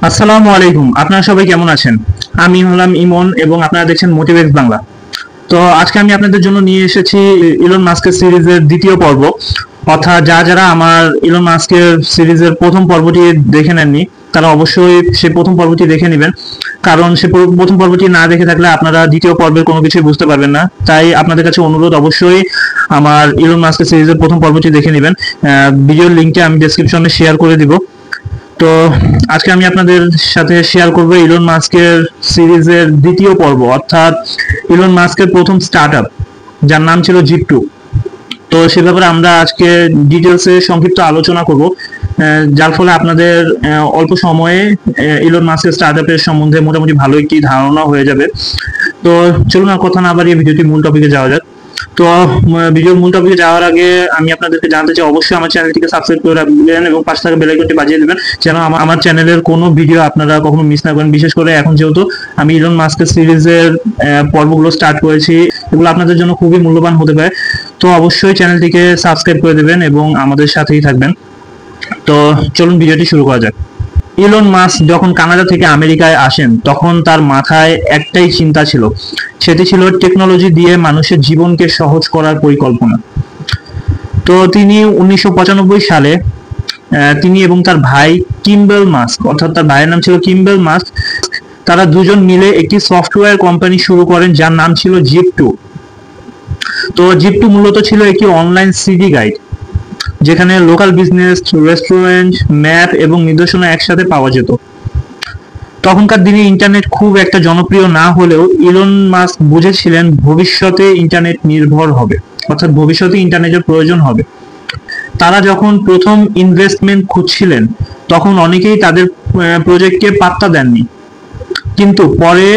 আসসালামু আলাইকুম, আপনারা সবাই কেমন আছেন? আমি হলাম ইমন এবং আপনারা দেখছেন মোটিভেট বাংলা। তো আজকে আমি আপনাদের জন্য নিয়ে এসেছি ইলন মাস্কের সিরিজের দ্বিতীয় পর্ব। অর্থাৎ যারা আমার ইলন মাস্কের সিরিজের প্রথম পর্বটি দেখে নেননি তারা অবশ্যই সে প্রথম পর্বটি দেখে নেবেন, কারণ সে প্রথম পর্বটি না দেখে থাকলে আপনারা দ্বিতীয় পর্বের কোনো কিছুই বুঝতে পারবেন না। তাই আপনাদের কাছে অনুরোধ, অবশ্যই আমার ইলন মাস্কের সিরিজের প্রথম পর্বটি দেখে নেবেন। ভিডিওর লিঙ্কটা আমি ডেসক্রিপশনে শেয়ার করে দিব। তো আজকে আমি আপনাদের সাথে শেয়ার করব ইলন মাস্কের সিরিজের দ্বিতীয় পর্ব, অর্থাৎ ইলন মাস্কের প্রথম স্টার্টআপ, যার নাম ছিল জিপ2। তো সে ব্যাপারে আমরা আজকে ডিটেলসে সংক্ষিপ্ত আলোচনা করব, যার ফলে আপনাদের অল্প সময়ে ইলন মাস্কের স্টার্টআপের সম্বন্ধে মোটামুটি ভালো একটি ধারণা হয়ে যাবে। তো চলুন আর কথা না বাড়িয়ে ভিডিওটি মূল টপিকে যাওয়া যাক। তো ভিডিওর মূল টপিকে যাওয়ার আগে আমি আপনাদেরকে জানতে চাই, অবশ্যই আমার চ্যানেলটিকে সাবস্ক্রাইব করে রাখবেন এবং পাশে থাকা বেল আইকনটি বাজিয়ে দিবেন, যেন আমার চ্যানেলের কোনো ভিডিও আপনারা কখনো মিস না করেন। বিশেষ করে এখন যেহেতু আমি ইলন মাস্কের সিরিজের পর্বগুলো স্টার্ট করেছি, এগুলো আপনাদের জন্য খুবই মূল্যবান হতে পারে। তো অবশ্যই চ্যানেলটিকে সাবস্ক্রাইব করে দেবেন এবং আমাদের সাথেই থাকবেন। তো চলুন ভিডিওটি শুরু করা যাক। ইলন মাস্ক যখন কানাডা থেকে আমেরিকায় আসেন, তখন তার মাথায় একটাই চিন্তা ছিল, সেটি ছিল টেকনোলজি দিয়ে মানুষের জীবনকে সহজ করার পরিকল্পনা। তো তিনি 1995 সালে তিনি এবং তার ভাই কিম্বেল মাস্ক, অর্থাৎ তার ভাইয়ের নাম ছিল কিম্বেল মাস্ক, তারা দুজন মিলে একটি সফটওয়্যার কোম্পানি শুরু করেন যার নাম ছিল জিপ2। তো জিপ2 মূলত ছিল একটি অনলাইন সিডি গাইড, যেখানে লোকাল বিজনেস, রেস্টুরেন্ট, ম্যাপ এবং নির্দেশনা একসাথে পাওয়া যেত। তখনকার দিনে ইন্টারনেট খুব একটা জনপ্রিয় না হলেও ইলন মাস্ক বুঝেছিলেন ভবিষ্যতে ইন্টারনেট নির্ভর হবে, অর্থাৎ ভবিষ্যতে ইন্টারনেটের প্রয়োজন হবে। তারা যখন প্রথম ইনভেস্টমেন্ট খুঁজছিলেন, তখন অনেকেই তাদের প্রজেক্টকে পাত্তা দেননি, কিন্তু পরে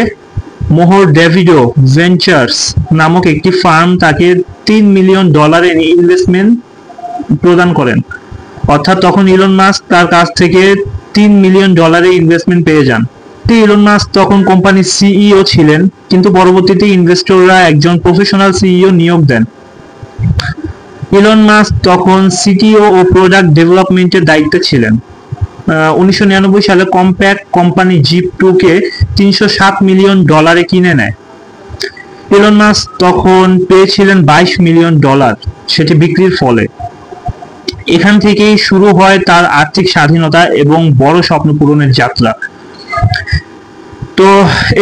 মোহর ডেভিডো ভেঞ্চার্স নামক একটি ফার্ম তাকে $3 মিলিয়ন ইনভেস্টমেন্ট প্রদান করেন। অর্থাৎ তখন ইলন মাস্ক তার কাছ থেকে $3 মিলিয়ন ইনভেস্টমেন্ট পেয়ে যান। ইলন মাস্ক তখন কোম্পানির সিইও ছিলেন, কিন্তু পরবর্তীতে ইনভেস্টররা একজন প্রফেশনাল সিইও নিয়োগ দেন। ইলন মাস্ক তখন সিটিও ও প্রোডাক্ট ডেভেলপমেন্টের দায়িত্বে ছিলেন। 1999 সালে কম্প্যাক্ট কোম্পানি জিপ2 কে $307 মিলিয়ন কিনে নেয়। ইলন মাস্ক তখন পেয়েছিলেন $22 মিলিয়ন সেটি বিক্রির ফলে। এখান থেকেই শুরু হয় তার আর্থিক স্বাধীনতা এবং বড় স্বপ্ন পূরণের যাত্রা। তো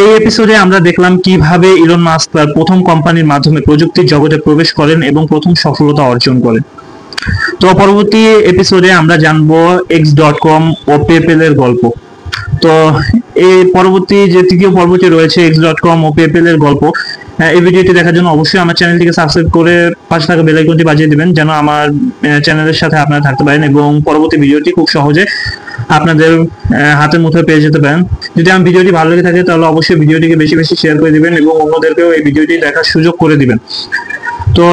এই এপিসোডে আমরা দেখলাম কিভাবে ইলন মাস্ক তার প্রথম কোম্পানির মাধ্যমে প্রযুক্তির জগতে প্রবেশ করেন এবং প্রথম সফলতা অর্জন করেন। তো পরবর্তী এপিসোডে আমরা জানবো X.com ও পেপ্যাল এর গল্প। তো এই পরবর্তী যে তৃতীয় পর্বটি রয়েছে X.com ও পেপ্যাল এর গল্প, এই ভিডিওটি দেখার জন্য অবশ্যই আমার চ্যানেলটিকে সাবস্ক্রাইব করে পাশে থাকা বেল আইকনটি বাজিয়ে দিবেন, যেন আমার চ্যানেলের সাথে আপনারা থাকতে পারেন এবং পরবর্তী ভিডিওটি খুব সহজে আপনাদের হাতের মুঠোয় পেয়ে যেতে পারেন। যদি আমার ভিডিওটি ভালো লেগে থাকে তাহলে অবশ্যই ভিডিওটিকে বেশি বেশি শেয়ার করে দিবেন এবং অন্যদেরকেও এই ভিডিওটি দেখার সুযোগ করে দিবেন। তো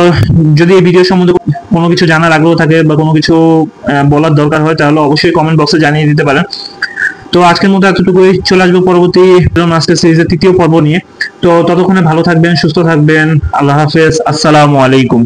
যদি এই ভিডিও সম্বন্ধে কোনো কিছু জানার আগ্রহ থাকে বা কোনো কিছু বলার দরকার হয়, তাহলে অবশ্যই কমেন্ট বক্সে জানিয়ে দিতে পারেন। তো আজকের মতো এতটুকুই, চলে আসবো পরবর্তী ইলন মাস্কের সিরিজের তৃতীয় পর্ব নিয়ে। তো ততক্ষণে ভালো থাকবেন, সুস্থ থাকবেন। আল্লাহ হাফেজ, আসসালামু আলাইকুম।